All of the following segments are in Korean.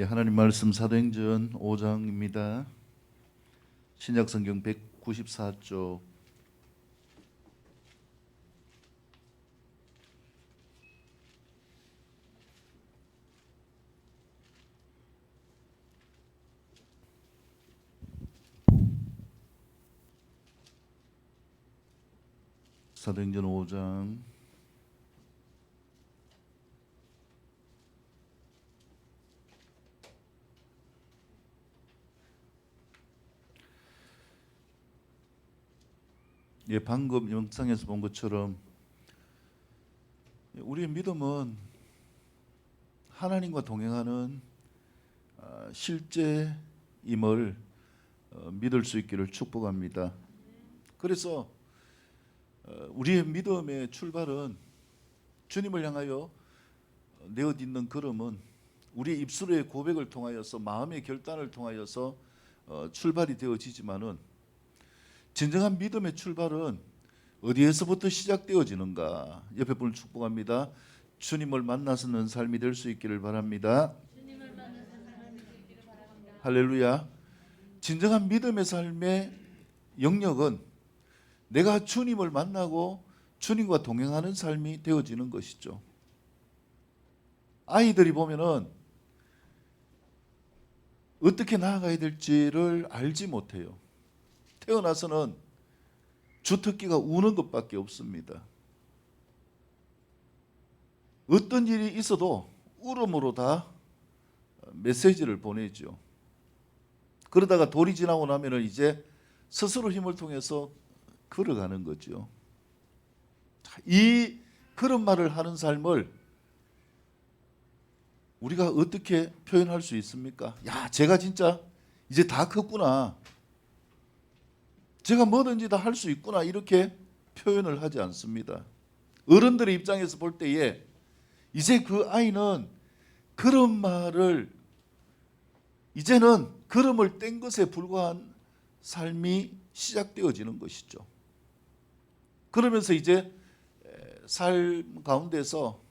예, 하나님 말씀 사도행전 5장입니다. 신약성경 194쪽. 사도행전 5장 1 방금 영상에서 본 것처럼 우리의 믿음은 하나님과 동행하는 실제임을 믿을 수 있기를 축복합니다. 그래서 우리의 믿음의 출발은 주님을 향하여 내어딛는 걸음은 우리의 입술의 고백을 통하여서 마음의 결단을 통하여서 출발이 되어지지만은 진정한 믿음의 출발은 어디에서부터 시작되어지는가? 옆에 분을 축복합니다. 주님을 만나서는 삶이 될 수 있기를 바랍니다. 할렐루야. 진정한 믿음의 삶의 영역은 내가 주님을 만나고 주님과 동행하는 삶이 되어지는 것이죠. 아이들이 보면은 어떻게 나아가야 될지를 알지 못해요. 태어나서는 주특기가 우는 것밖에 없습니다. 어떤 일이 있어도 울음으로 다 메시지를 보내죠. 그러다가 돌이 지나고 나면 이제 스스로 힘을 통해서 걸어가는 거죠. 이 그런 말을 하는 삶을 우리가 어떻게 표현할 수 있습니까? 야, 제가 진짜 이제 다 컸구나. 제가 뭐든지 다 할 수 있구나 이렇게 표현을 하지 않습니다. 어른들의 입장에서 볼 때에 이제 그 아이는 그런 말을 이제는 걸음을 뗀 것에 불과한 삶이 시작되어지는 것이죠. 그러면서 이제 삶 가운데서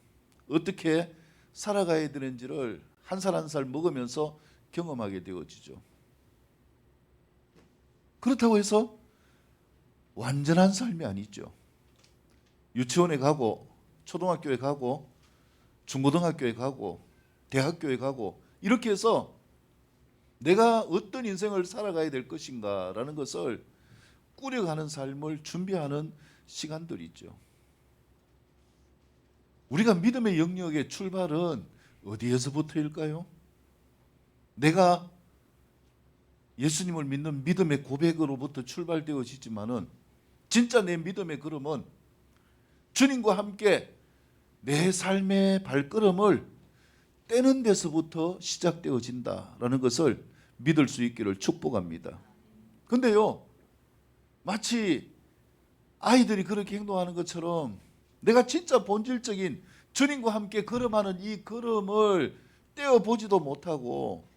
어떻게 살아가야 되는지를 한 살 한 살 먹으면서 경험하게 되어지죠. 그렇다고 해서 완전한 삶이 아니죠. 유치원에 가고 초등학교에 가고 중고등학교에 가고 대학교에 가고 이렇게 해서 내가 어떤 인생을 살아가야 될 것인가라는 것을 꾸려가는 삶을 준비하는 시간들이죠. 우리가 믿음의 영역의 출발은 어디에서부터일까요? 내가 예수님을 믿는 믿음의 고백으로부터 출발되어지지만은 진짜 내 믿음의 걸음은 주님과 함께 내 삶의 발걸음을 떼는 데서부터 시작되어진다라는 것을 믿을 수 있기를 축복합니다. 근데요, 마치 아이들이 그렇게 행동하는 것처럼 내가 진짜 본질적인 주님과 함께 걸음하는 이 걸음을 떼어보지도 못하고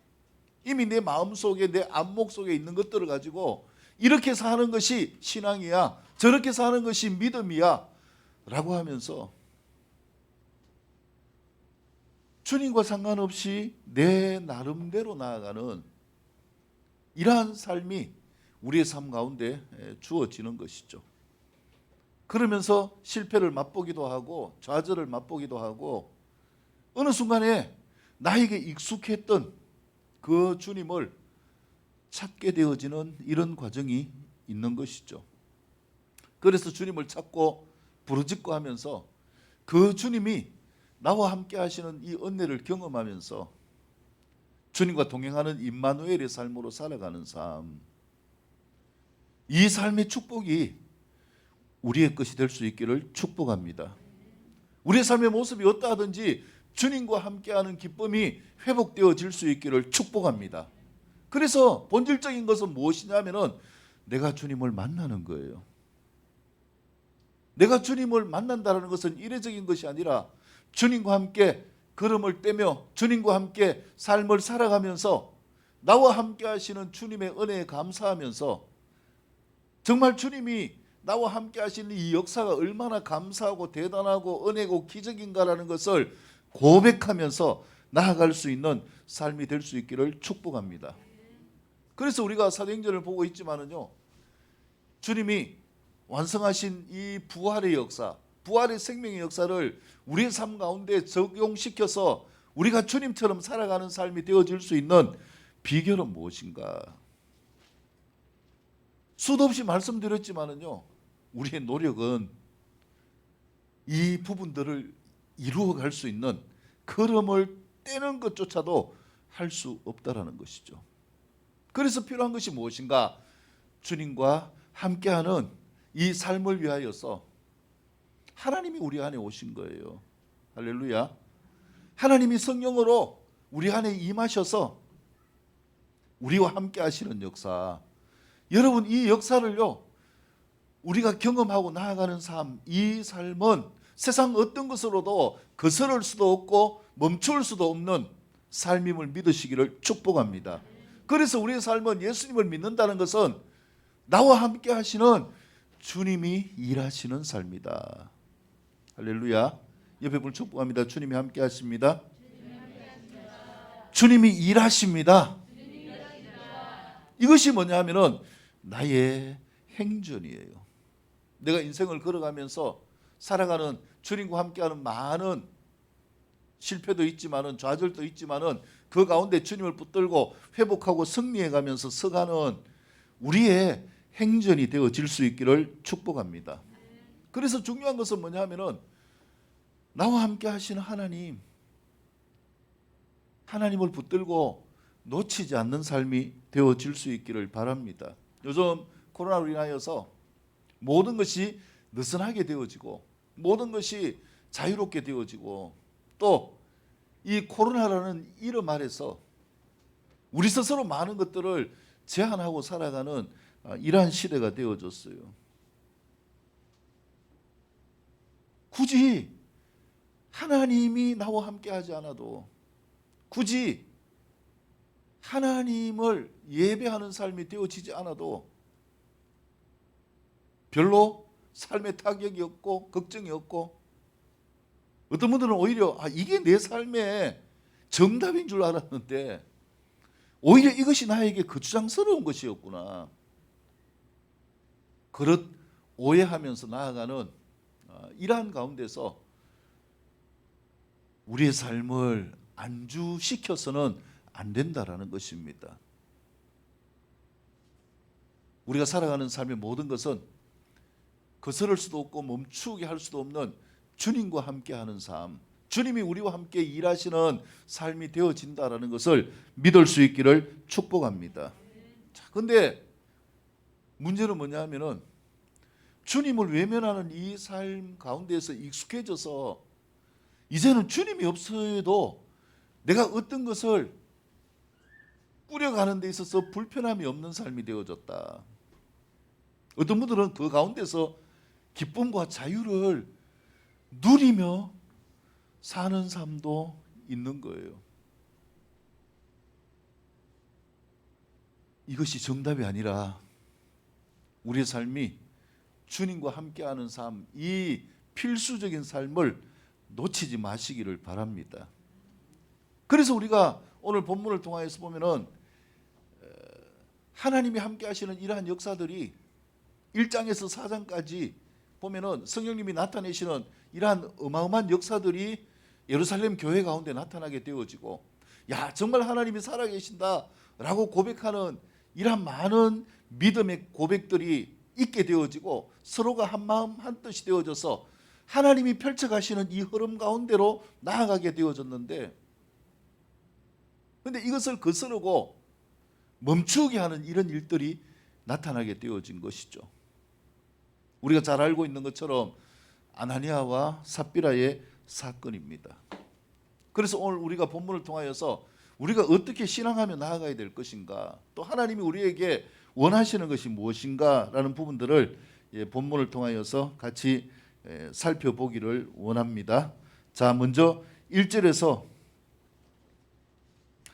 이미 내 마음속에 내 안목 속에 있는 것들을 가지고 이렇게 사는 것이 신앙이야, 저렇게 사는 것이 믿음이야 라고 하면서 주님과 상관없이 내 나름대로 나아가는 이러한 삶이 우리의 삶 가운데 주어지는 것이죠. 그러면서 실패를 맛보기도 하고 좌절을 맛보기도 하고 어느 순간에 나에게 익숙했던 그 주님을 찾게 되어지는 이런 과정이 있는 것이죠. 그래서 주님을 찾고 부르짖고 하면서 그 주님이 나와 함께 하시는 이 은혜를 경험하면서 주님과 동행하는 임마누엘의 삶으로 살아가는 삶, 이 삶의 축복이 우리의 것이 될 수 있기를 축복합니다. 우리의 삶의 모습이 어떠하든지 주님과 함께하는 기쁨이 회복되어질 수 있기를 축복합니다. 그래서 본질적인 것은 무엇이냐면은 내가 주님을 만나는 거예요. 내가 주님을 만난다는 것은 이례적인 것이 아니라 주님과 함께 걸음을 떼며 주님과 함께 삶을 살아가면서 나와 함께 하시는 주님의 은혜에 감사하면서 정말 주님이 나와 함께 하시는 이 역사가 얼마나 감사하고 대단하고 은혜고 기적인가라는 것을 고백하면서 나아갈 수 있는 삶이 될 수 있기를 축복합니다. 그래서 우리가 사도행전을 보고 있지만은요, 주님이 완성하신 이 부활의 역사, 부활의 생명의 역사를 우리의 삶 가운데 적용시켜서 우리가 주님처럼 살아가는 삶이 되어질 수 있는 비결은 무엇인가? 수도 없이 말씀드렸지만은요, 우리의 노력은 이 부분들을 이루어갈 수 있는 걸음을 떼는 것조차도 할 수 없다라는 것이죠. 그래서 필요한 것이 무엇인가? 주님과 함께하는 이 삶을 위하여서 하나님이 우리 안에 오신 거예요. 할렐루야. 하나님이 성령으로 우리 안에 임하셔서 우리와 함께 하시는 역사. 여러분, 이 역사를요, 우리가 경험하고 나아가는 삶, 이 삶은 세상 어떤 것으로도 거스를 수도 없고 멈출 수도 없는 삶임을 믿으시기를 축복합니다. 그래서 우리의 삶은 예수님을 믿는다는 것은 나와 함께 하시는 주님이 일하시는 삶이다. 할렐루야. 옆에 분 축복합니다. 주님이 함께 하십니다. 주님이 일하십니다. 이것이 뭐냐 하면은 나의 행전이에요. 내가 인생을 걸어가면서 살아가는 주님과 함께하는 많은 실패도 있지만은 좌절도 있지만은 그 가운데 주님을 붙들고 회복하고 승리해가면서 서가는 우리의 행전이 되어질 수 있기를 축복합니다. 그래서 중요한 것은 뭐냐 하면은 나와 함께 하시는 하나님을 붙들고 놓치지 않는 삶이 되어질 수 있기를 바랍니다. 요즘 코로나로 인하여서 모든 것이 느슨하게 되어지고 모든 것이 자유롭게 되어지고 또 이 코로나라는 이름 아래서 우리 스스로 많은 것들을 제한하고 살아가는 이러한 시대가 되어졌어요. 굳이 하나님이 나와 함께 하지 않아도, 굳이 하나님을 예배하는 삶이 되어지지 않아도 별로 삶에 타격이 없고 걱정이 없고, 어떤 분들은 오히려 이게 내 삶의 정답인 줄 알았는데 오히려 이것이 나에게 거추장스러운 것이었구나, 그렇 오해하면서 나아가는 이러한 가운데서 우리의 삶을 안주시켜서는 안 된다라는 것입니다. 우리가 살아가는 삶의 모든 것은 거스를 수도 없고 멈추게 할 수도 없는 주님과 함께하는 삶, 주님이 우리와 함께 일하시는 삶이 되어진다라는 것을 믿을 수 있기를 축복합니다. 자, 근데 문제는 뭐냐 하면은 주님을 외면하는 이 삶 가운데에서 익숙해져서 이제는 주님이 없어도 내가 어떤 것을 꾸려가는 데 있어서 불편함이 없는 삶이 되어졌다. 어떤 분들은 그 가운데서 기쁨과 자유를 누리며 사는 삶도 있는 거예요. 이것이 정답이 아니라 우리의 삶이 주님과 함께하는 삶, 이 필수적인 삶을 놓치지 마시기를 바랍니다. 그래서 우리가 오늘 본문을 통하여서 보면은 하나님이 함께 하시는 이러한 역사들이 1장에서 4장까지 보면은 성령님이 나타내시는 이러한 어마어마한 역사들이 예루살렘 교회 가운데 나타나게 되어지고, 야, 정말 하나님이 살아계신다라고 고백하는 이러한 많은 믿음의 고백들이 있게 되어지고 서로가 한 마음 한 뜻이 되어져서 하나님이 펼쳐가시는 이 흐름 가운데로 나아가게 되어졌는데, 그런데 이것을 거스르고 멈추게 하는 이런 일들이 나타나게 되어진 것이죠. 우리가 잘 알고 있는 것처럼 아나니아와 삽비라의 사건입니다. 그래서 오늘 우리가 본문을 통하여서 우리가 어떻게 신앙하며 나아가야 될 것인가, 또 하나님이 우리에게 원하시는 것이 무엇인가라는 부분들을 본문을 통하여서 같이 살펴보기를 원합니다. 자, 먼저 1절에서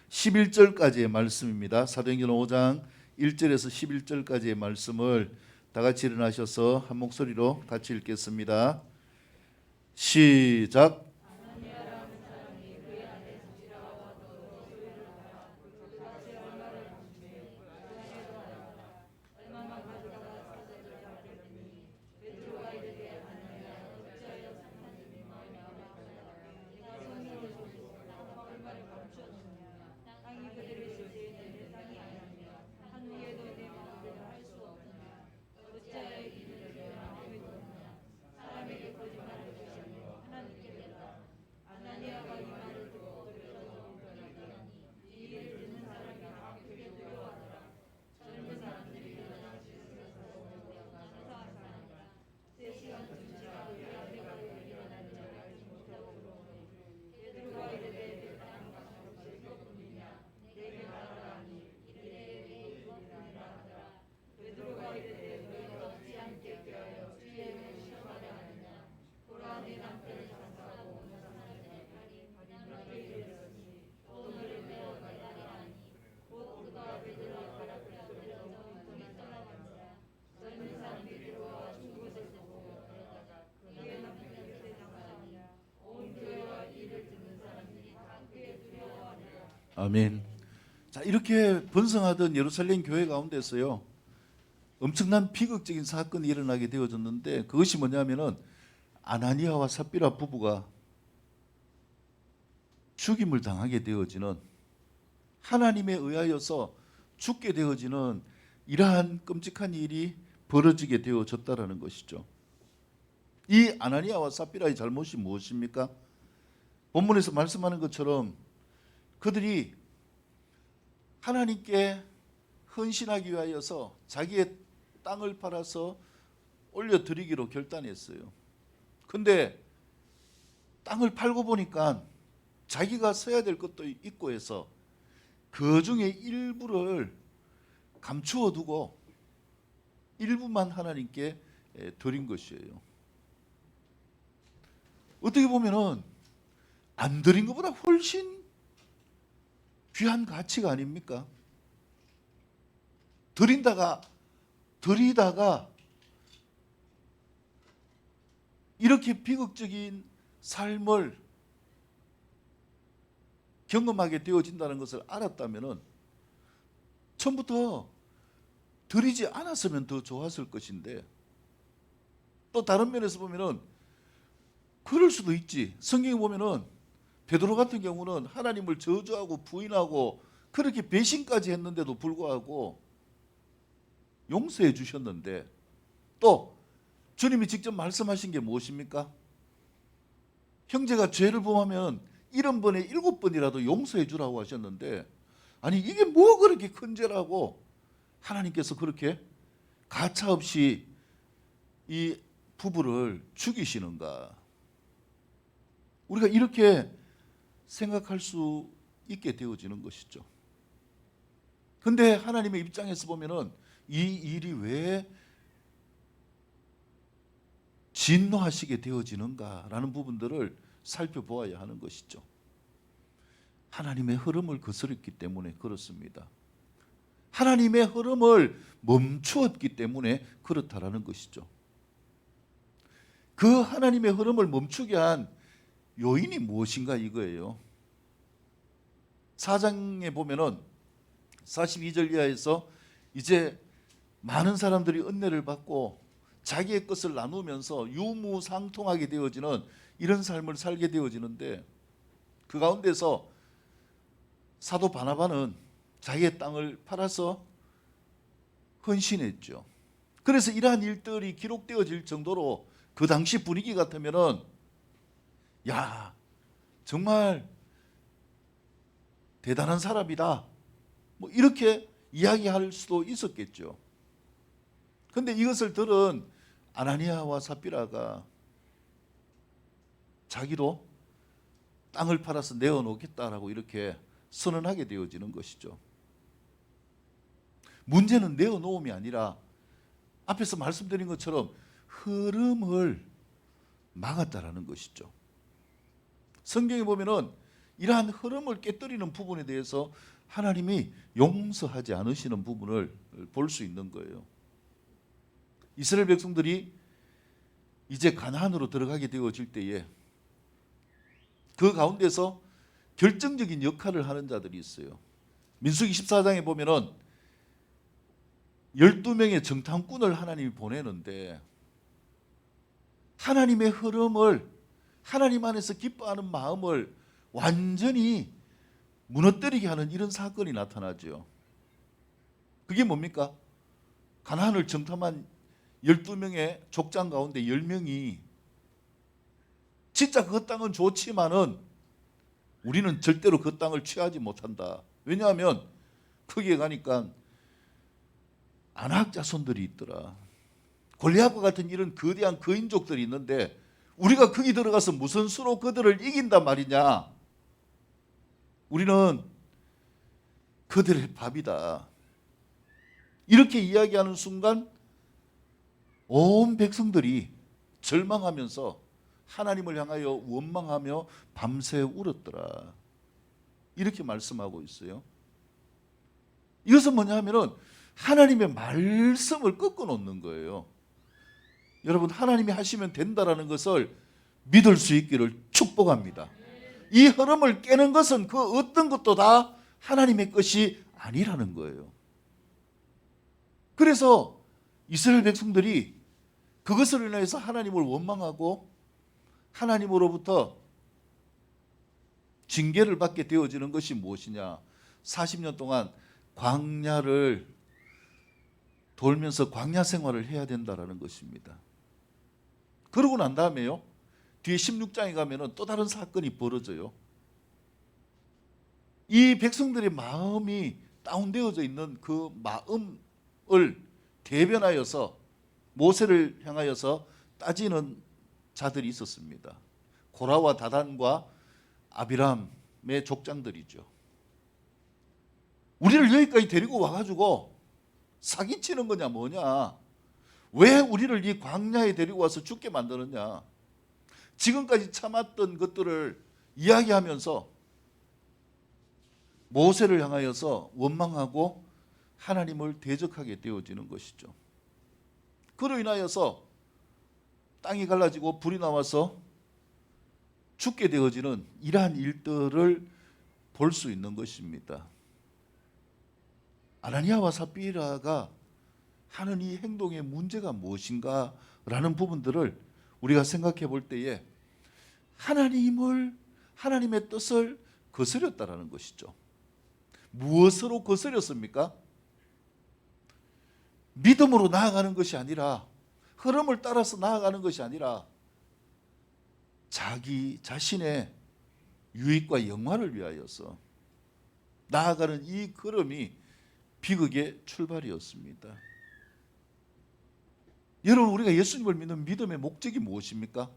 11절까지의 말씀입니다. 사도행전 5장 1절에서 11절까지의 말씀을 다 같이 일어나셔서 한 목소리로 같이 읽겠습니다. 시작. 아멘. 자, 이렇게 번성하던 예루살렘 교회 가운데서요, 엄청난 비극적인 사건이 일어나게 되어졌는데, 그것이 뭐냐면은 아나니아와 삽비라 부부가 죽임을 당하게 되어지는, 하나님에 의하여서 죽게 되어지는 이러한 끔찍한 일이 벌어지게 되어졌다라는 것이죠. 이 아나니아와 삽비라의 잘못이 무엇입니까? 본문에서 말씀하는 것처럼 그들이 하나님께 헌신하기 위하여서 자기의 땅을 팔아서 올려드리기로 결단했어요. 근데 땅을 팔고 보니까 자기가 써야 될 것도 있고 해서 그 중에 일부를 감추어 두고 일부만 하나님께 드린 것이에요. 어떻게 보면은 안 드린 것보다 훨씬 귀한 가치가 아닙니까? 드리다가 이렇게 비극적인 삶을 경험하게 되어진다는 것을 알았다면은 처음부터 드리지 않았으면 더 좋았을 것인데, 또 다른 면에서 보면은 그럴 수도 있지. 성경에 보면은 베드로 같은 경우는 하나님을 저주하고 부인하고 그렇게 배신까지 했는데도 불구하고 용서해 주셨는데, 또 주님이 직접 말씀하신 게 무엇입니까? 형제가 죄를 범하면 70번에 7번이라도 용서해 주라고 하셨는데, 아니 이게 뭐 그렇게 큰 죄라고 하나님께서 그렇게 가차없이 이 부부를 죽이시는가? 우리가 이렇게 생각할 수 있게 되어지는 것이죠. 근데 하나님의 입장에서 보면은 이 일이 왜 진노하시게 되어지는가라는 부분들을 살펴보아야 하는 것이죠. 하나님의 흐름을 거스렸기 때문에 그렇습니다. 하나님의 흐름을 멈추었기 때문에 그렇다라는 것이죠. 그 하나님의 흐름을 멈추게 한 요인이 무엇인가 이거예요. 4장에 보면은 42절 이하에서 이제 많은 사람들이 은혜를 받고 자기의 것을 나누면서 유무상통하게 되어지는 이런 삶을 살게 되어지는데, 그 가운데서 사도 바나바는 자기의 땅을 팔아서 헌신했죠. 그래서 이러한 일들이 기록되어질 정도로 그 당시 분위기 같으면은 야, 정말 대단한 사람이다, 뭐 이렇게 이야기할 수도 있었겠죠. 그런데 이것을 들은 아나니아와 삽비라가 자기도 땅을 팔아서 내어놓겠다라고 이렇게 선언하게 되어지는 것이죠. 문제는 내어놓음이 아니라 앞에서 말씀드린 것처럼 흐름을 막았다라는 것이죠. 성경에 보면은 이러한 흐름을 깨뜨리는 부분에 대해서 하나님이 용서하지 않으시는 부분을 볼 수 있는 거예요. 이스라엘 백성들이 이제 가나안으로 들어가게 되어질 때에 그 가운데서 결정적인 역할을 하는 자들이 있어요. 민수기 14장에 보면은 12명의 정탐꾼을 하나님이 보내는데, 하나님의 흐름을, 하나님 안에서 기뻐하는 마음을 완전히 무너뜨리게 하는 이런 사건이 나타나죠. 그게 뭡니까? 가나안을 정탐한 12명의 족장 가운데 10명이 진짜 그 땅은 좋지만은 우리는 절대로 그 땅을 취하지 못한다. 왜냐하면 거기에 가니까 아낙 자손들이 있더라. 골리앗과 같은 이런 거대한 거인족들이 있는데 우리가 거기 들어가서 무슨 수로 그들을 이긴단 말이냐. 우리는 그들의 밥이다. 이렇게 이야기하는 순간 온 백성들이 절망하면서 하나님을 향하여 원망하며 밤새 울었더라. 이렇게 말씀하고 있어요. 이것은 뭐냐 하면은 하나님의 말씀을 꺾어 놓는 거예요. 여러분, 하나님이 하시면 된다라는 것을 믿을 수 있기를 축복합니다. 이 흐름을 깨는 것은 그 어떤 것도 다 하나님의 것이 아니라는 거예요. 그래서 이스라엘 백성들이 그것을 인해서 하나님을 원망하고 하나님으로부터 징계를 받게 되어지는 것이 무엇이냐? 40년 동안 광야를 돌면서 광야 생활을 해야 된다라는 것입니다. 그러고 난 다음에요, 뒤에 16장에 가면은 또 다른 사건이 벌어져요. 이 백성들의 마음이 다운되어져 있는 그 마음을 대변하여서 모세를 향하여서 따지는 자들이 있었습니다. 고라와 다단과 아비람의 족장들이죠. 우리를 여기까지 데리고 와가지고 사기치는 거냐 뭐냐? 왜 우리를 이 광야에 데리고 와서 죽게 만드느냐? 지금까지 참았던 것들을 이야기하면서 모세를 향하여서 원망하고 하나님을 대적하게 되어지는 것이죠. 그로 인하여서 땅이 갈라지고 불이 나와서 죽게 되어지는 이러한 일들을 볼 수 있는 것입니다. 아나니아와 삽비라가 하는 이 행동의 문제가 무엇인가 라는 부분들을 우리가 생각해 볼 때에 하나님의 뜻을 거스렸다라는 것이죠. 무엇으로 거스렸습니까? 믿음으로 나아가는 것이 아니라, 흐름을 따라서 나아가는 것이 아니라 자기 자신의 유익과 영화를 위하여서 나아가는 이 걸음이 비극의 출발이었습니다. 여러분, 우리가 예수님을 믿는 믿음의 목적이 무엇입니까?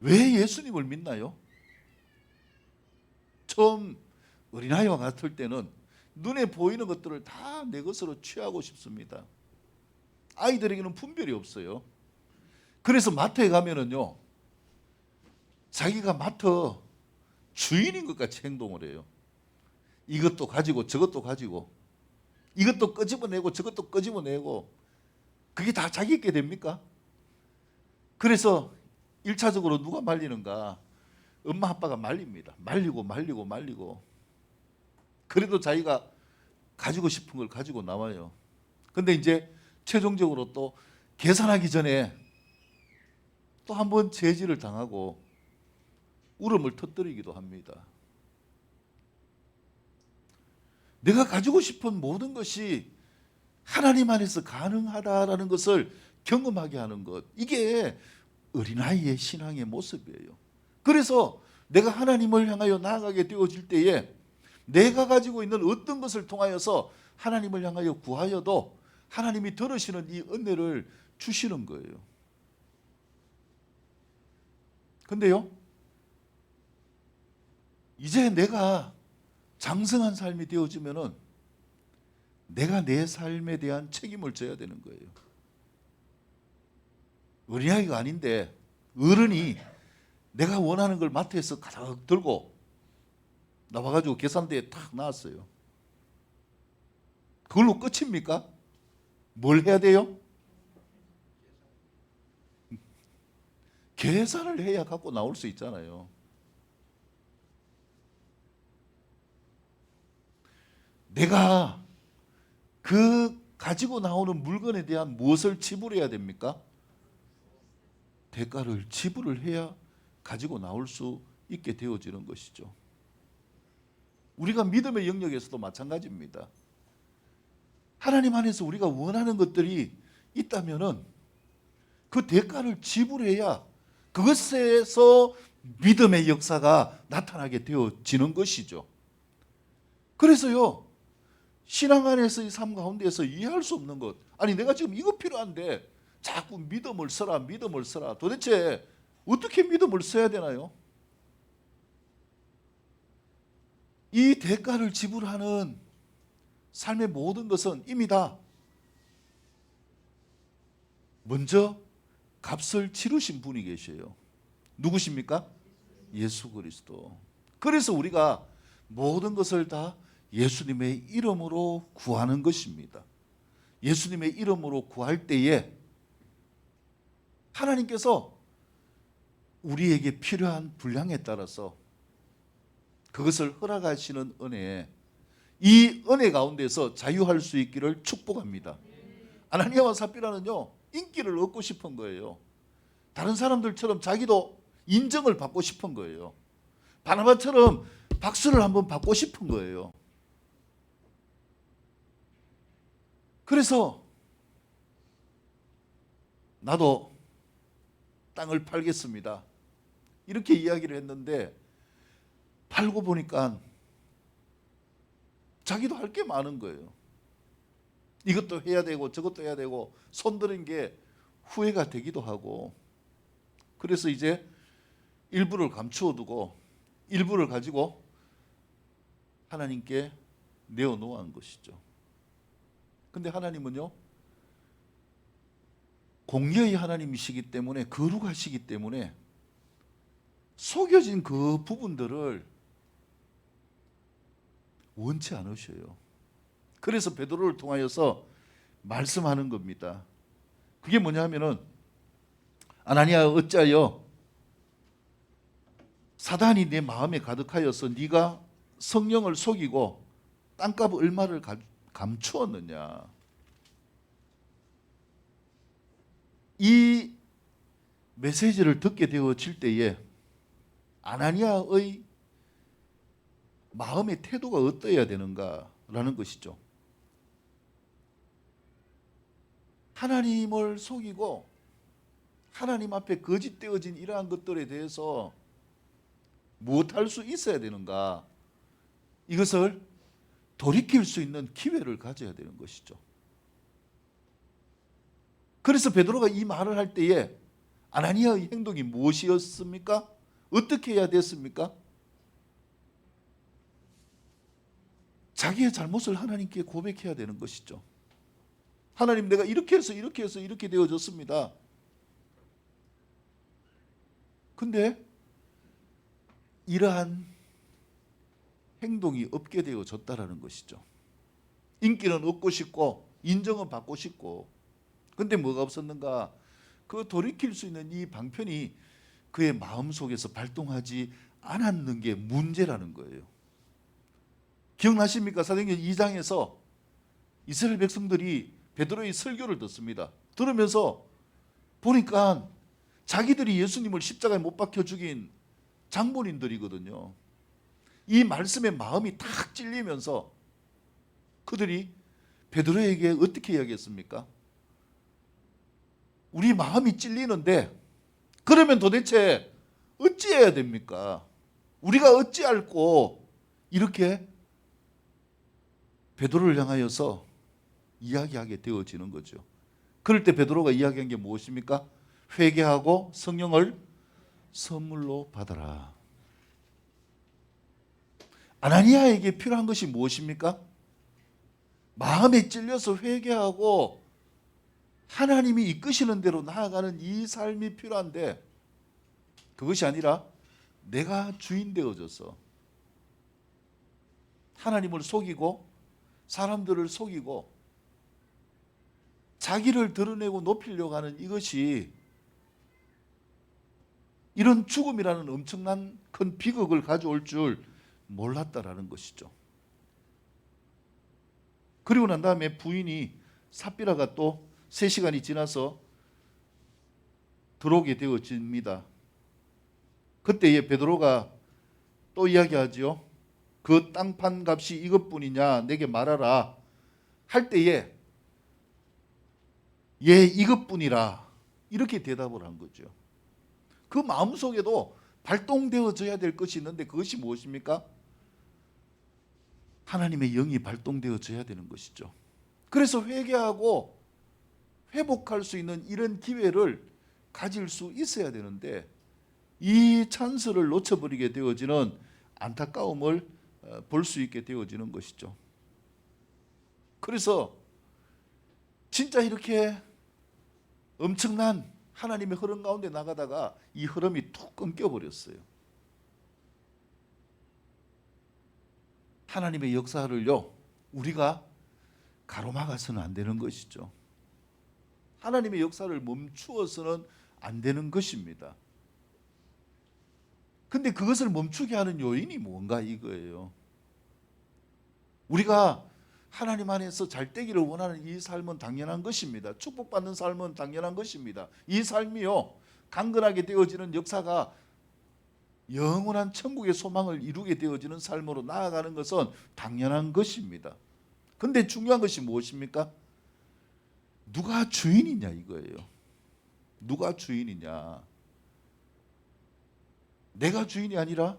왜 예수님을 믿나요? 처음 어린아이와 같을 때는 눈에 보이는 것들을 다 내 것으로 취하고 싶습니다. 아이들에게는 분별이 없어요. 그래서 마트에 가면은요, 자기가 마트 주인인 것 같이 행동을 해요. 이것도 가지고 저것도 가지고, 이것도 끄집어내고 저것도 끄집어내고, 그게 다 자기 게 됩니까? 그래서 1차적으로 누가 말리는가? 엄마 아빠가 말립니다. 말리고 그래도 자기가 가지고 싶은 걸 가지고 나와요. 근데 이제 최종적으로 또 계산하기 전에 또 한 번 제지를 당하고 울음을 터뜨리기도 합니다. 내가 가지고 싶은 모든 것이 하나님 안에서 가능하다라는 것을 경험하게 하는 것, 이게 어린아이의 신앙의 모습이에요. 그래서 내가 하나님을 향하여 나아가게 되어질 때에 내가 가지고 있는 어떤 것을 통하여서 하나님을 향하여 구하여도 하나님이 들으시는 이 은혜를 주시는 거예요. 근데요, 이제 내가 장성한 삶이 되어지면은 내가 내 삶에 대한 책임을 져야 되는 거예요. 어린아이가 아닌데 어른이 내가 원하는 걸 마트에서 가득 들고 나와가지고 계산대에 탁 놨어요. 그걸로 끝입니까? 뭘 해야 돼요? 계산을 해야 갖고 나올 수 있잖아요. 내가 그 가지고 나오는 물건에 대한 무엇을 지불해야 됩니까? 대가를 지불을 해야 가지고 나올 수 있게 되어지는 것이죠. 우리가 믿음의 영역에서도 마찬가지입니다. 하나님 안에서 우리가 원하는 것들이 있다면은 그 대가를 지불해야 그것에서 믿음의 역사가 나타나게 되어지는 것이죠. 그래서요, 신앙 안에서의 삶 가운데에서 이해할 수 없는 것, 아니 내가 지금 이거 필요한데 자꾸 믿음을 써라. 도대체 어떻게 믿음을 써야 되나요? 이 대가를 지불하는 삶의 모든 것은 이미 다 먼저 값을 치르신 분이 계셔요. 누구십니까? 예수 그리스도. 그래서 우리가 모든 것을 다 예수님의 이름으로 구하는 것입니다. 예수님의 이름으로 구할 때에 하나님께서 우리에게 필요한 분량에 따라서 그것을 허락하시는 은혜, 이 은혜 가운데서 자유할 수 있기를 축복합니다. 아나니아와 삽비라는요, 인기를 얻고 싶은 거예요. 다른 사람들처럼 자기도 인정을 받고 싶은 거예요. 바나바처럼 박수를 한번 받고 싶은 거예요. 그래서 나도 땅을 팔겠습니다, 이렇게 이야기를 했는데, 팔고 보니까 자기도 할 게 많은 거예요. 이것도 해야 되고 저것도 해야 되고 손들은 게 후회가 되기도 하고, 그래서 이제 일부를 감추어 두고 일부를 가지고 하나님께 내어놓은 것이죠. 근데 하나님은요, 공의의 하나님이시기 때문에, 거룩하시기 때문에 속여진 그 부분들을 원치 않으셔요. 그래서 베드로를 통하여서 말씀하는 겁니다. 그게 뭐냐면은, 아나니아, 어찌하여 사단이 내 마음에 가득하여서 네가 성령을 속이고 땅값 얼마를 감추었느냐. 이 메시지를 듣게 되어질 때에 아나니아의 마음의 태도가 어떠해야 되는가라는 것이죠. 하나님을 속이고 하나님 앞에 거짓되어진 이러한 것들에 대해서 무엇할 수 있어야 되는가, 이것을 돌이킬 수 있는 기회를 가져야 되는 것이죠. 그래서 베드로가 이 말을 할 때에 아나니아의 행동이 무엇이었습니까? 어떻게 해야 됐습니까? 자기의 잘못을 하나님께 고백해야 되는 것이죠. 하나님, 내가 이렇게 해서 이렇게 되어졌습니다. 근데 이러한 행동이 없게 되어졌다라는 것이죠. 인기는 얻고 싶고 인정은 받고 싶고, 근데 뭐가 없었는가? 그 돌이킬 수 있는 이 방편이 그의 마음속에서 발동하지 않았는 게 문제라는 거예요. 기억나십니까? 사도행전 2장에서 이스라엘 백성들이 베드로의 설교를 듣습니다. 들으면서 보니까 자기들이 예수님을 십자가에 못 박혀 죽인 장본인들이거든요. 이 말씀에 마음이 탁 찔리면서 그들이 베드로에게 어떻게 이야기했습니까? 우리 마음이 찔리는데 그러면 도대체 어찌해야 됩니까? 우리가 어찌할꼬? 이렇게 베드로를 향하여서 이야기하게 되어지는 거죠. 그럴 때 베드로가 이야기한 게 무엇입니까? 회개하고 성령을 선물로 받아라. 아나니아에게 필요한 것이 무엇입니까? 마음에 찔려서 회개하고 하나님이 이끄시는 대로 나아가는 이 삶이 필요한데, 그것이 아니라 내가 주인 되어져서 하나님을 속이고 사람들을 속이고 자기를 드러내고 높이려고 하는 이것이, 이런 죽음이라는 엄청난 큰 비극을 가져올 줄 몰랐다라는 것이죠. 그리고 난 다음에 부인이 삽비라가 또 3시간이 지나서 들어오게 되어집니다. 그때에 베드로가 또 이야기하지요. 그 땅판 값이 이것뿐이냐, 내게 말하라 할 때에 예, 이것뿐이라, 이렇게 대답을 한 거죠. 그 마음속에도 발동되어져야 될 것이 있는데, 그것이 무엇입니까? 하나님의 영이 발동되어져야 되는 것이죠. 그래서 회개하고 회복할 수 있는 이런 기회를 가질 수 있어야 되는데, 이 찬스를 놓쳐버리게 되어지는 안타까움을 볼 수 있게 되어지는 것이죠. 그래서 진짜 이렇게 엄청난 하나님의 흐름 가운데 나가다가 이 흐름이 툭 끊겨버렸어요. 하나님의 역사를요, 우리가 가로막아서는 안 되는 것이죠. 하나님의 역사를 멈추어서는 안 되는 것입니다. 근데 그것을 멈추게 하는 요인이 뭔가 이거예요. 우리가 하나님 안에서 잘 되기를 원하는 이 삶은 당연한 것입니다. 축복받는 삶은 당연한 것입니다. 이 삶이요, 강건하게 되어지는 역사가 영원한 천국의 소망을 이루게 되어지는 삶으로 나아가는 것은 당연한 것입니다. 근데 중요한 것이 무엇입니까? 누가 주인이냐 이거예요. 누가 주인이냐. 내가 주인이 아니라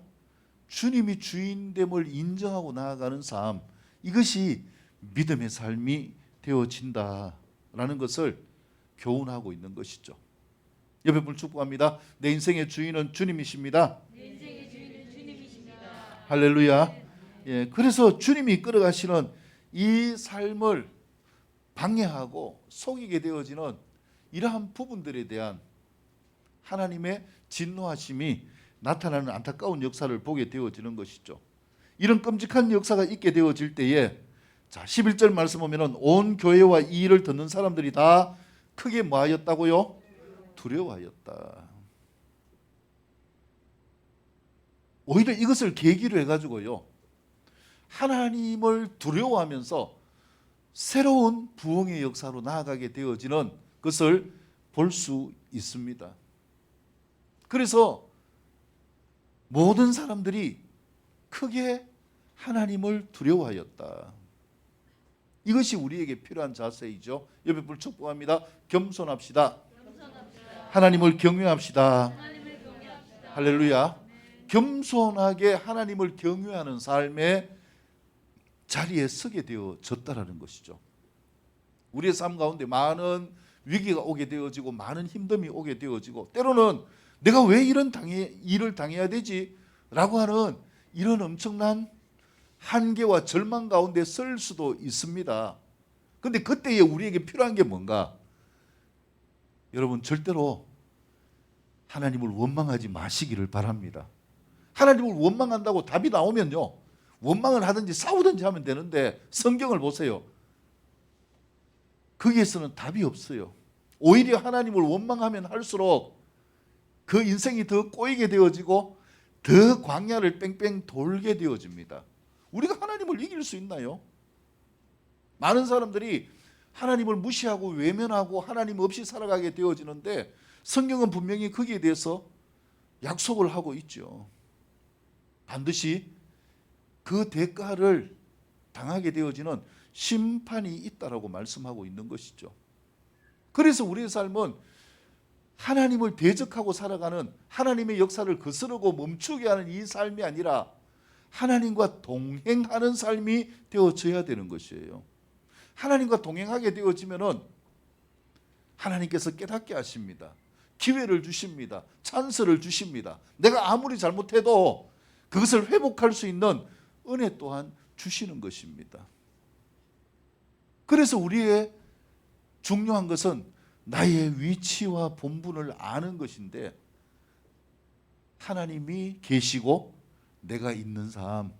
주님이 주인됨을 인정하고 나아가는 삶, 이것이 믿음의 삶이 되어진다라는 것을 교훈하고 있는 것이죠. 옆에 분 축복합니다. 내 인생의 주인은 주님이십니다. 내 인생의 주인은 주님이십니다. 할렐루야. 예, 그래서 주님이 이끌어가시는 이 삶을 방해하고 속이게 되어지는 이러한 부분들에 대한 하나님의 진노하심이 나타나는 안타까운 역사를 보게 되어지는 것이죠. 이런 끔찍한 역사가 있게 되어질 때에, 자 11절 말씀 보면은 온 교회와 이 일을 듣는 사람들이 다 크게 뭐하였다고요? 두려워하였다. 오히려 이것을 계기로 해가지고요, 하나님을 두려워하면서 새로운 부흥의 역사로 나아가게 되어지는 것을 볼 수 있습니다. 그래서 모든 사람들이 크게 하나님을 두려워하였다. 이것이 우리에게 필요한 자세이죠. 옆에 분 축복합니다. 겸손합시다. 하나님을 경외합시다. 할렐루야. 겸손하게 하나님을 경외하는 삶의 자리에 서게 되어졌다라는 것이죠. 우리의 삶 가운데 많은 위기가 오게 되어지고 많은 힘듦이 오게 되어지고, 때로는 내가 왜 이런 일을 당해야 되지? 라고 하는 이런 엄청난 한계와 절망 가운데 설 수도 있습니다. 그런데 그때에 우리에게 필요한 게 뭔가? 여러분, 절대로 하나님을 원망하지 마시기를 바랍니다. 하나님을 원망한다고 답이 나오면요, 원망을 하든지 싸우든지 하면 되는데, 성경을 보세요. 거기에서는 답이 없어요. 오히려 하나님을 원망하면 할수록 그 인생이 더 꼬이게 되어지고 더 광야를 뺑뺑 돌게 되어집니다. 우리가 하나님을 이길 수 있나요? 많은 사람들이 하나님을 무시하고 외면하고 하나님 없이 살아가게 되어지는데, 성경은 분명히 거기에 대해서 약속을 하고 있죠. 반드시 그 대가를 당하게 되어지는 심판이 있다라고 말씀하고 있는 것이죠. 그래서 우리의 삶은 하나님을 대적하고 살아가는, 하나님의 역사를 거스르고 멈추게 하는 이 삶이 아니라 하나님과 동행하는 삶이 되어져야 되는 것이에요. 하나님과 동행하게 되어지면은 하나님께서 깨닫게 하십니다. 기회를 주십니다. 찬스를 주십니다. 내가 아무리 잘못해도 그것을 회복할 수 있는 은혜 또한 주시는 것입니다. 그래서 우리의 중요한 것은 나의 위치와 본분을 아는 것인데, 하나님이 계시고 내가 있는 삶,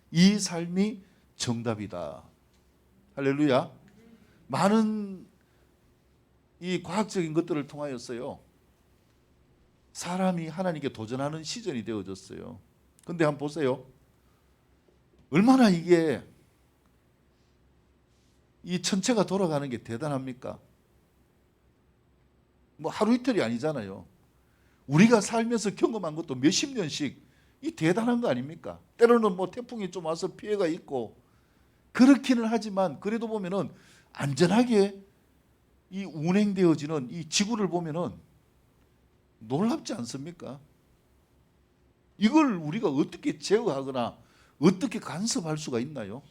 이 삶이 정답이다. 할렐루야. 많은 이 과학적인 것들을 통하여서요, 사람이 하나님께 도전하는 시즌이 되어졌어요. 근데 한번 보세요. 얼마나 이게 이 천체가 돌아가는 게 대단합니까? 뭐 하루 이틀이 아니잖아요. 우리가 살면서 경험한 것도 몇십 년씩, 이 대단한 거 아닙니까? 때로는 뭐 태풍이 좀 와서 피해가 있고 그렇기는 하지만, 그래도 보면은 안전하게 이 운행되어지는 이 지구를 보면은 놀랍지 않습니까? 이걸 우리가 어떻게 제어하거나 어떻게 간섭할 수가 있나요?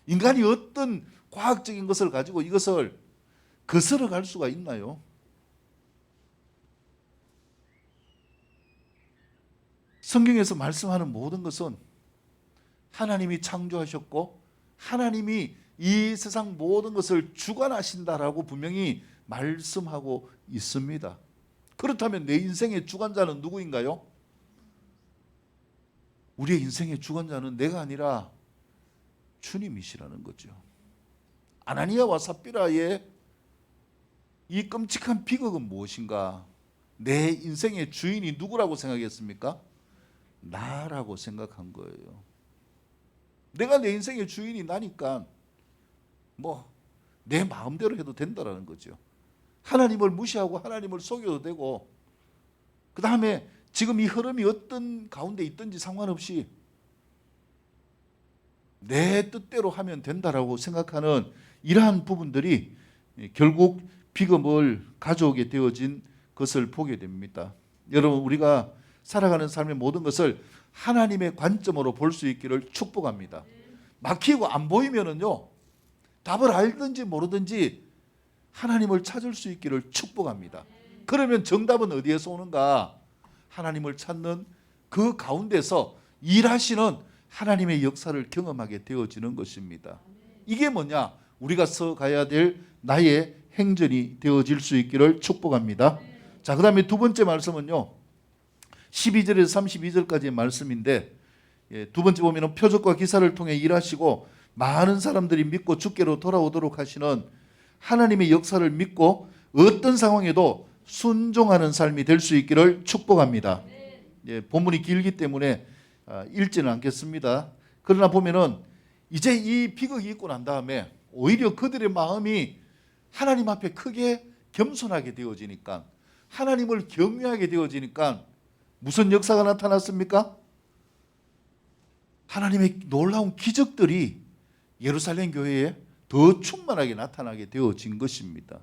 인간이 어떤 과학적인 것을 가지고 이것을 거스러 갈 수가 있나요? 성경에서 말씀하는 모든 것은 하나님이 창조하셨고 하나님이 이 세상 모든 것을 주관하신다라고 분명히 말씀하고 있습니다. 그렇다면 내 인생의 주관자는 누구인가요? 우리의 인생의 주관자는 내가 아니라 주님이시라는 거죠. 아나니아와 삽비라의 이 끔찍한 비극은 무엇인가? 내 인생의 주인이 누구라고 생각했습니까? 나라고 생각한 거예요. 내가 내 인생의 주인이 나니까 뭐 내 마음대로 해도 된다라는 거죠. 하나님을 무시하고 하나님을 속여도 되고, 그 다음에 지금 이 흐름이 어떤 가운데 있든지 상관없이 내 뜻대로 하면 된다라고 생각하는 이러한 부분들이 결국 비극을 가져오게 되어진 것을 보게 됩니다. 여러분, 우리가 살아가는 삶의 모든 것을 하나님의 관점으로 볼 수 있기를 축복합니다. 막히고 안 보이면은요, 답을 알든지 모르든지 하나님을 찾을 수 있기를 축복합니다. 그러면 정답은 어디에서 오는가? 하나님을 찾는 그 가운데서 일하시는 하나님의 역사를 경험하게 되어지는 것입니다. 이게 뭐냐? 우리가 서가야 될 나의 행전이 되어질 수 있기를 축복합니다. 자, 그 다음에 두 번째 말씀은요, 12절에서 32절까지의 말씀인데, 두 번째 보면 표적과 기사를 통해 일하시고 많은 사람들이 믿고 주께로 돌아오도록 하시는 하나님의 역사를 믿고 어떤 상황에도 순종하는 삶이 될 수 있기를 축복합니다. 본문이 길기 때문에 읽지는 않겠습니다. 그러나 보면은 이제 이 비극이 있고 난 다음에 오히려 그들의 마음이 하나님 앞에 크게 겸손하게 되어지니까, 하나님을 경외하게 되어지니까 무슨 역사가 나타났습니까? 하나님의 놀라운 기적들이 예루살렘 교회에 더 충만하게 나타나게 되어진 것입니다.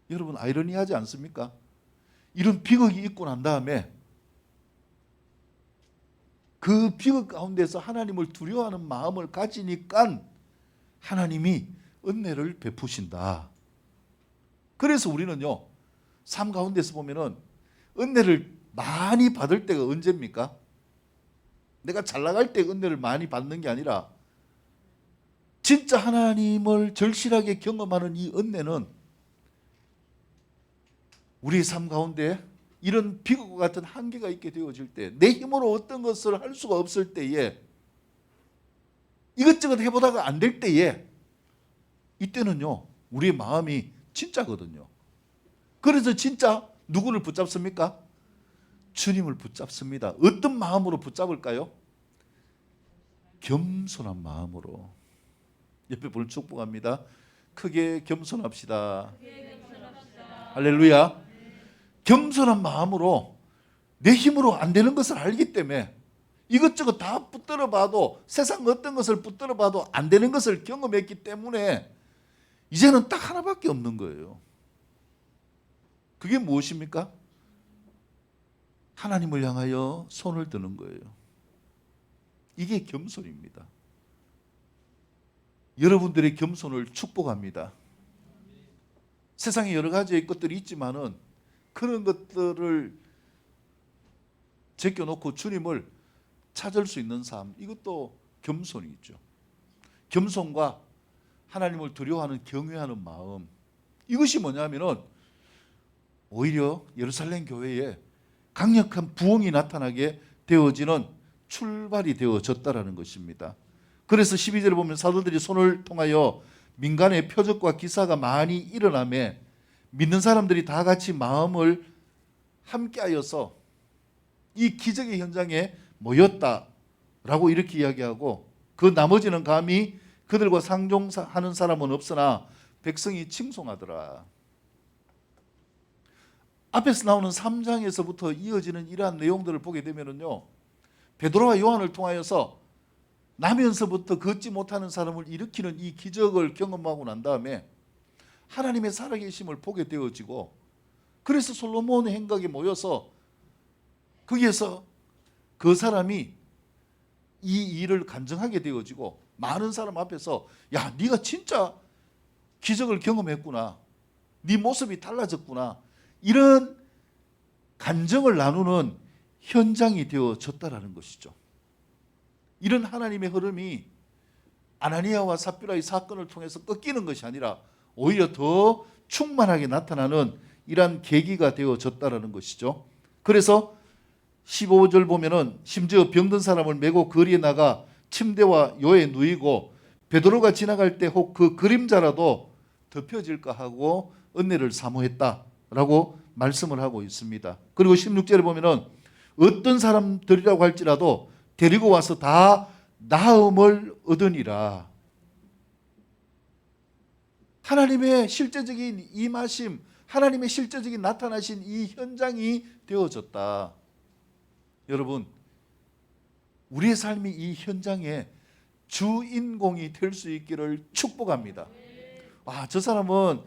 여러분, 아이러니하지 않습니까? 이런 비극이 있고 난 다음에 그 비극 가운데서 하나님을 두려워하는 마음을 가지니까 하나님이 은혜를 베푸신다. 그래서 우리는요, 삶 가운데서 보면은 은혜를 많이 받을 때가 언제입니까? 내가 잘 나갈 때 은혜를 많이 받는 게 아니라 진짜 하나님을 절실하게 경험하는 이 은혜는 우리의 삶 가운데 이런 비극과 같은 한계가 있게 되어질 때, 내 힘으로 어떤 것을 할 수가 없을 때에, 이것저것 해보다가 안 될 때에, 이때는요, 우리의 마음이 진짜거든요. 그래서 진짜 누구를 붙잡습니까? 주님을 붙잡습니다. 어떤 마음으로 붙잡을까요? 겸손한 마음으로. 옆에 분을 축복합니다. 크게 겸손합시다. 할렐루야. 겸손한 마음으로 내 힘으로 안 되는 것을 알기 때문에 이것저것 다 붙들어 봐도, 세상 어떤 것을 붙들어 봐도 안 되는 것을 경험했기 때문에 이제는 딱 하나밖에 없는 거예요. 그게 무엇입니까? 하나님을 향하여 손을 드는 거예요. 이게 겸손입니다. 여러분들의 겸손을 축복합니다. 세상에 여러 가지의 것들이 있지만은 그런 것들을 제껴놓고 주님을 찾을 수 있는 삶, 이것도 겸손이 있죠. 겸손과 하나님을 두려워하는 경외하는 마음, 이것이 뭐냐면은 오히려 예루살렘 교회에 강력한 부흥이 나타나게 되어지는 출발이 되어졌다라는 것입니다. 그래서 12절에 보면 사도들이 손을 통하여 민간의 표적과 기사가 많이 일어나매 믿는 사람들이 다 같이 마음을 함께하여서 이 기적의 현장에 모였다라고 이렇게 이야기하고, 그 나머지는 감히 그들과 상종하는 사람은 없으나 백성이 칭송하더라. 앞에서 나오는 3장에서부터 이어지는 이러한 내용들을 보게 되면은요, 베드로와 요한을 통하여서 나면서부터 걷지 못하는 사람을 일으키는 이 기적을 경험하고 난 다음에 하나님의 살아계심을 보게 되어지고, 그래서 솔로몬의 행각에 모여서 거기에서 그 사람이 이 일을 간증하게 되어지고, 많은 사람 앞에서 야, 네가 진짜 기적을 경험했구나, 네 모습이 달라졌구나, 이런 간증을 나누는 현장이 되어졌다라는 것이죠. 이런 하나님의 흐름이 아나니아와 삽비라의 사건을 통해서 꺾이는 것이 아니라 오히려 더 충만하게 나타나는 이러한 계기가 되어졌다라는 것이죠. 그래서 15절 보면은 심지어 병든 사람을 메고 거리에 나가 침대와 요에 누이고 베드로가 지나갈 때 혹 그 그림자라도 덮여질까 하고 은혜를 사모했다라고 말씀을 하고 있습니다. 그리고 16절에 보면은 어떤 사람들이라고 할지라도 데리고 와서 다 나음을 얻으니라. 하나님의 실제적인 임하심, 하나님의 실제적인 나타나신 이 현장이 되어졌다. 여러분, 우리의 삶이 이 현장의 주인공이 될 수 있기를 축복합니다. 아, 저 사람은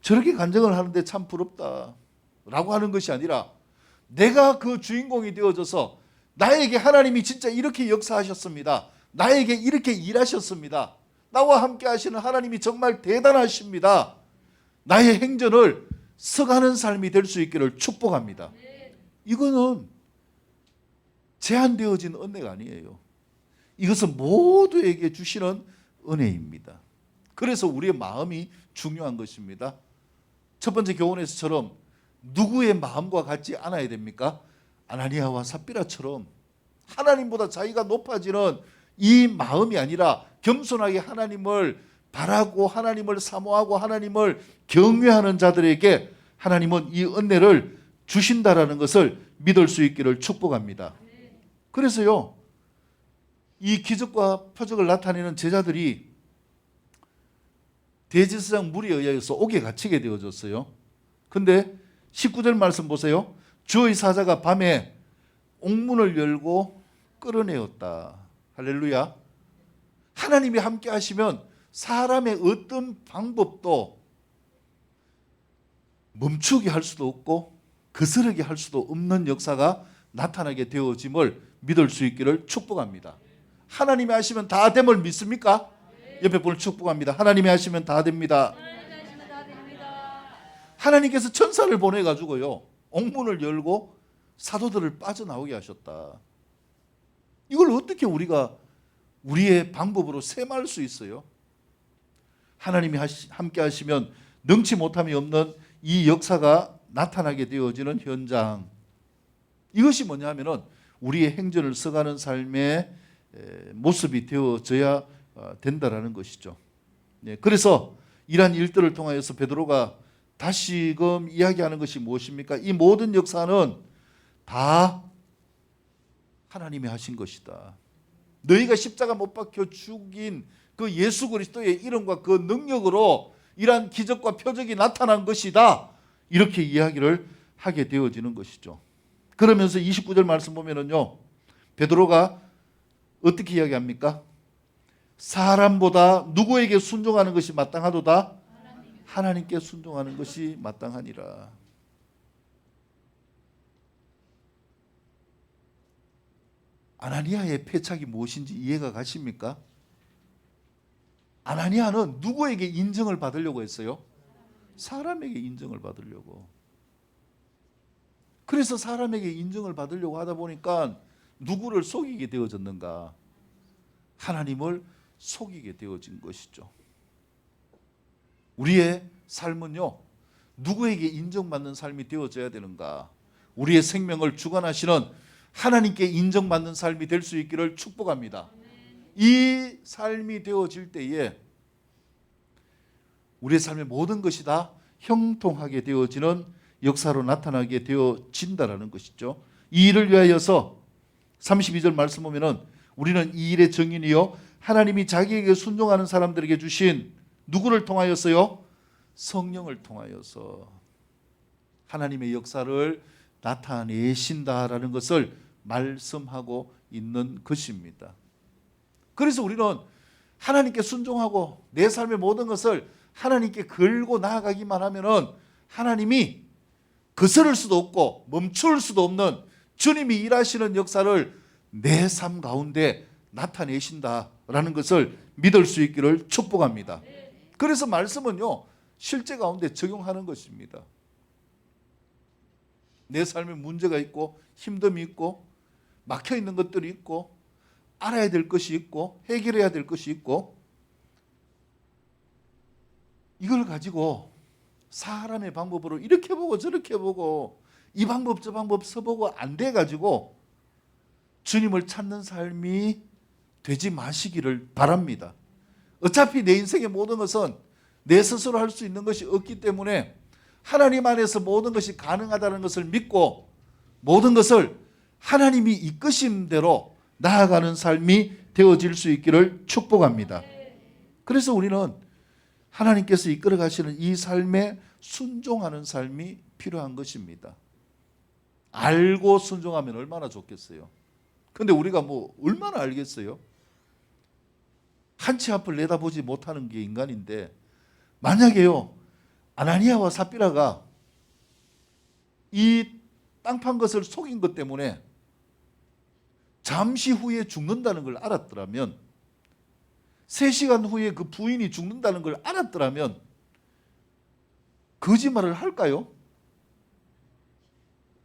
저렇게 간증을 하는데 참 부럽다 라고 하는 것이 아니라 내가 그 주인공이 되어져서 나에게 하나님이 진짜 이렇게 역사하셨습니다. 나에게 이렇게 일하셨습니다. 나와 함께 하시는 하나님이 정말 대단하십니다. 나의 행전을 서가는 삶이 될 수 있기를 축복합니다. 이거는 제한되어진 은혜가 아니에요. 이것은 모두에게 주시는 은혜입니다. 그래서 우리의 마음이 중요한 것입니다. 첫 번째 교훈에서처럼 누구의 마음과 같지 않아야 됩니까? 아나니아와 삽비라처럼 하나님보다 자기가 높아지는 이 마음이 아니라 겸손하게 하나님을 바라고 하나님을 사모하고 하나님을 경외하는 자들에게 하나님은 이 은혜를 주신다라는 것을 믿을 수 있기를 축복합니다. 그래서요, 이 기적과 표적을 나타내는 제자들이 대제사장 무리에 의해서 옥에 갇히게 되어졌어요. 근데 19절 말씀 보세요. 주의 사자가 밤에 옥문을 열고 끌어내었다. 할렐루야. 하나님이 함께 하시면 사람의 어떤 방법도 멈추게 할 수도 없고 거스르게 할 수도 없는 역사가 나타나게 되어짐을 믿을 수 있기를 축복합니다. 하나님이 하시면 다 됨을 믿습니까? 옆에 분을 축복합니다. 하나님이 하시면 다 됩니다. 하나님께서 천사를 보내가지고요, 옥문을 열고 사도들을 빠져나오게 하셨다. 이걸 어떻게 우리가 우리의 방법으로 셈할 수 있어요? 하나님이 함께 하시면 능치 못함이 없는 이 역사가 나타나게 되어지는 현장. 이것이 뭐냐면은 우리의 행전을 써가는 삶의 모습이 되어져야 된다라는 것이죠. 그래서 이러한 일들을 통하여서 베드로가 다시금 이야기하는 것이 무엇입니까? 이 모든 역사는 다 하나님이 하신 것이다. 너희가 십자가 못 박혀 죽인 그 예수 그리스도의 이름과 그 능력으로 이러한 기적과 표적이 나타난 것이다. 이렇게 이야기를 하게 되어지는 것이죠. 그러면서 29절 말씀 보면은요, 베드로가 어떻게 이야기합니까? 사람보다 누구에게 순종하는 것이 마땅하도다? 하나님께 순종하는 것이 마땅하니라. 아나니아의 패착이 무엇인지 이해가 가십니까? 아나니아는 누구에게 인정을 받으려고 했어요? 사람에게 인정을 받으려고. 그래서 사람에게 인정을 받으려고 하다 보니까 누구를 속이게 되어졌는가? 하나님을 속이게 되어진 것이죠. 우리의 삶은요, 누구에게 인정받는 삶이 되어져야 되는가? 우리의 생명을 주관하시는 하나님께 인정받는 삶이 될 수 있기를 축복합니다. 이 삶이 되어질 때에 우리의 삶의 모든 것이 다 형통하게 되어지는 역사로 나타나게 되어진다라는 것이죠. 이 일을 위하여서 32절 말씀 보면은 우리는 이 일의 증인이요 하나님이 자기에게 순종하는 사람들에게 주신 누구를 통하여서요? 성령을 통하여서 하나님의 역사를 나타내신다라는 것을 말씀하고 있는 것입니다. 그래서 우리는 하나님께 순종하고 내 삶의 모든 것을 하나님께 걸고 나아가기만 하면은 하나님이 거스를 수도 없고 멈출 수도 없는 주님이 일하시는 역사를 내 삶 가운데 나타내신다라는 것을 믿을 수 있기를 축복합니다. 그래서 말씀은요, 실제 가운데 적용하는 것입니다. 내 삶에 문제가 있고 힘듦이 있고 막혀 있는 것들이 있고 알아야 될 것이 있고 해결해야 될 것이 있고 이걸 가지고 사람의 방법으로 이렇게 보고 저렇게 보고 이 방법 저 방법 써보고 안 돼가지고 주님을 찾는 삶이 되지 마시기를 바랍니다. 어차피 내 인생의 모든 것은 내 스스로 할 수 있는 것이 없기 때문에 하나님 안에서 모든 것이 가능하다는 것을 믿고 모든 것을 하나님이 이끄신 대로 나아가는 삶이 되어질 수 있기를 축복합니다. 그래서 우리는 하나님께서 이끌어 가시는 이 삶에 순종하는 삶이 필요한 것입니다. 알고 순종하면 얼마나 좋겠어요. 근데 우리가 뭐 얼마나 알겠어요? 한치 앞을 내다보지 못하는 게 인간인데, 만약에요 아나니아와 삽비라가 이 땅 판 것을 속인 것 때문에 잠시 후에 죽는다는 걸 알았더라면, 3시간 후에 그 부인이 죽는다는 걸 알았더라면 거짓말을 할까요?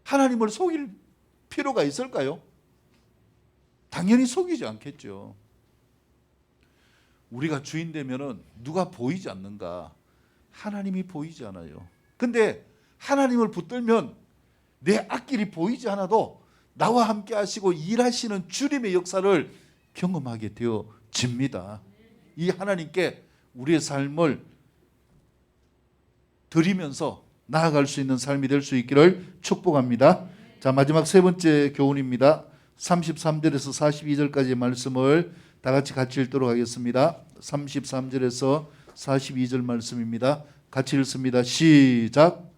하나님을 속일 필요가 있을까요? 당연히 속이지 않겠죠. 우리가 주인 되면은 누가 보이지 않는가? 하나님이 보이지 않아요. 근데 하나님을 붙들면 내 앞길이 보이지 않아도 나와 함께 하시고 일하시는 주님의 역사를 경험하게 되어집니다. 이 하나님께 우리의 삶을 드리면서 나아갈 수 있는 삶이 될 수 있기를 축복합니다. 자, 마지막 세 번째 교훈입니다. 33절에서 42절까지의 말씀을 다 같이 읽도록 하겠습니다. 33절에서 42절 말씀입니다. 같이 읽습니다. 시작.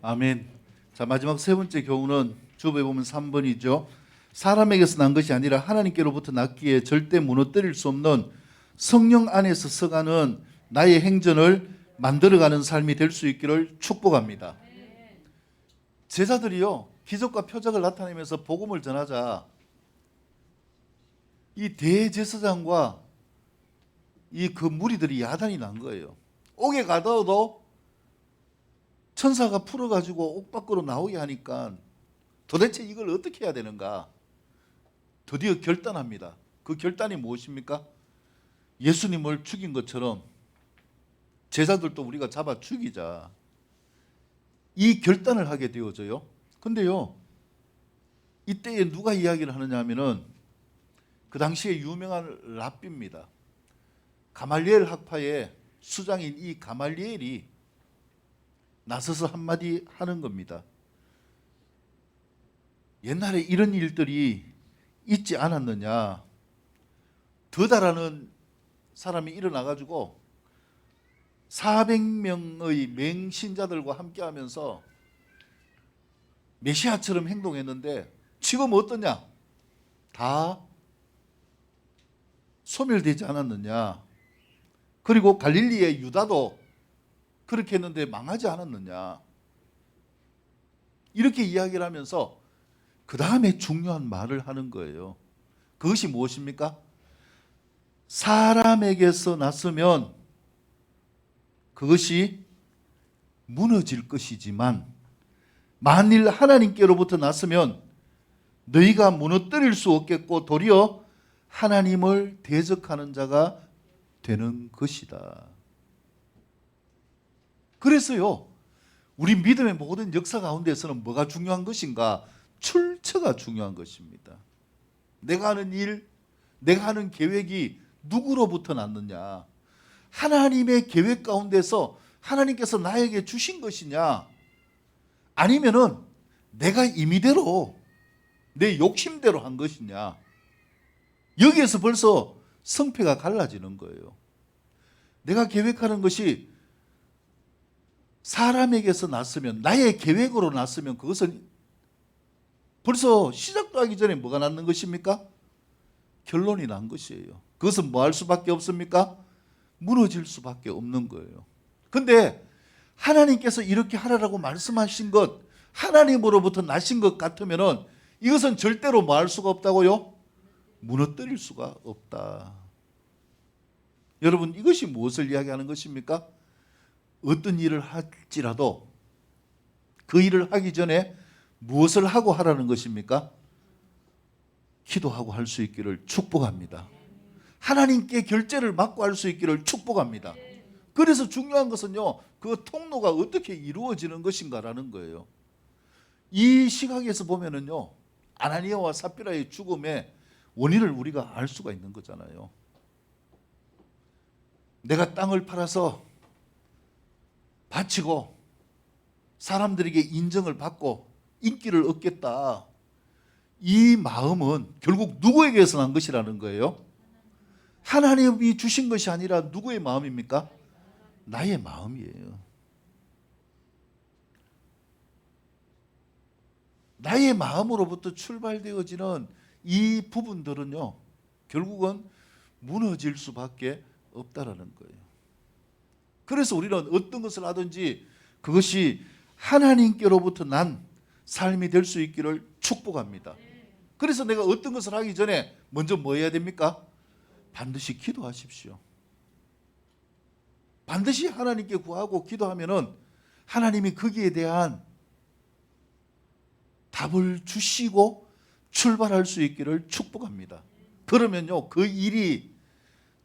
아멘. 자, 마지막 세 번째 교훈은 주부에 보면 3번이죠. 사람에게서 난 것이 아니라 하나님께로부터 났기에 절대 무너뜨릴 수 없는 성령 안에서 서가는 나의 행전을 만들어가는 삶이 될 수 있기를 축복합니다. 제자들이요 기적과 표적을 나타내면서 복음을 전하자 이 대제사장과 이 그 무리들이 야단이 난 거예요. 옥에 가둬도 천사가 풀어가지고 옥 밖으로 나오게 하니까 도대체 이걸 어떻게 해야 되는가? 드디어 결단합니다. 그 결단이 무엇입니까? 예수님을 죽인 것처럼 제자들도 우리가 잡아 죽이자. 이 결단을 하게 되어져요. 근데요, 이때에 누가 이야기를 하느냐 하면은 그 당시에 유명한 랍비입니다. 가말리엘 학파의 수장인 이 가말리엘이 나서서 한마디 하는 겁니다. 옛날에 이런 일들이 있지 않았느냐. 더다라는 사람이 일어나가지고 400명의 맹신자들과 함께하면서 메시아처럼 행동했는데 지금 어떠냐? 다 소멸되지 않았느냐? 그리고 갈릴리의 유다도 그렇게 했는데 망하지 않았느냐? 이렇게 이야기를 하면서 그 다음에 중요한 말을 하는 거예요. 그것이 무엇입니까? 사람에게서 났으면 그것이 무너질 것이지만 만일 하나님께로부터 났으면 너희가 무너뜨릴 수 없겠고 도리어 하나님을 대적하는 자가 되는 것이다. 그래서요, 우리 믿음의 모든 역사 가운데서는 뭐가 중요한 것인가? 출처가 중요한 것입니다. 내가 하는 일, 내가 하는 계획이 누구로부터 났느냐? 하나님의 계획 가운데서 하나님께서 나에게 주신 것이냐? 아니면은 내가 임의대로 내 욕심대로 한 것이냐. 여기에서 벌써 성패가 갈라지는 거예요. 내가 계획하는 것이 사람에게서 났으면, 나의 계획으로 났으면 그것은 벌써 시작도 하기 전에 뭐가 났는 것입니까? 결론이 난 것이에요. 그것은 뭐 할 수밖에 없습니까? 무너질 수밖에 없는 거예요. 근데 하나님께서 이렇게 하라고 말씀하신 것, 하나님으로부터 나신 것 같으면은 이것은 절대로 뭐 할 수가 없다고요? 무너뜨릴 수가 없다. 여러분, 이것이 무엇을 이야기하는 것입니까? 어떤 일을 할지라도 그 일을 하기 전에 무엇을 하고 하라는 것입니까? 기도하고 할 수 있기를 축복합니다. 하나님께 결제를 맡고 할 수 있기를 축복합니다. 그래서 중요한 것은요, 그 통로가 어떻게 이루어지는 것인가라는 거예요. 이 시각에서 보면은요, 아나니아와 삽비라의 죽음의 원인을 우리가 알 수가 있는 거잖아요. 내가 땅을 팔아서 바치고 사람들에게 인정을 받고 인기를 얻겠다. 이 마음은 결국 누구에게서 난 것이라는 거예요? 하나님이 주신 것이 아니라 누구의 마음입니까? 나의 마음이에요. 나의 마음으로부터 출발되어지는 이 부분들은요, 결국은 무너질 수밖에 없다라는 거예요. 그래서 우리는 어떤 것을 하든지 그것이 하나님께로부터 난 삶이 될 수 있기를 축복합니다. 그래서 내가 어떤 것을 하기 전에 먼저 뭐 해야 됩니까? 반드시 기도하십시오. 반드시 하나님께 구하고 기도하면은 하나님이 거기에 대한 답을 주시고 출발할 수 있기를 축복합니다. 그러면요, 그 일이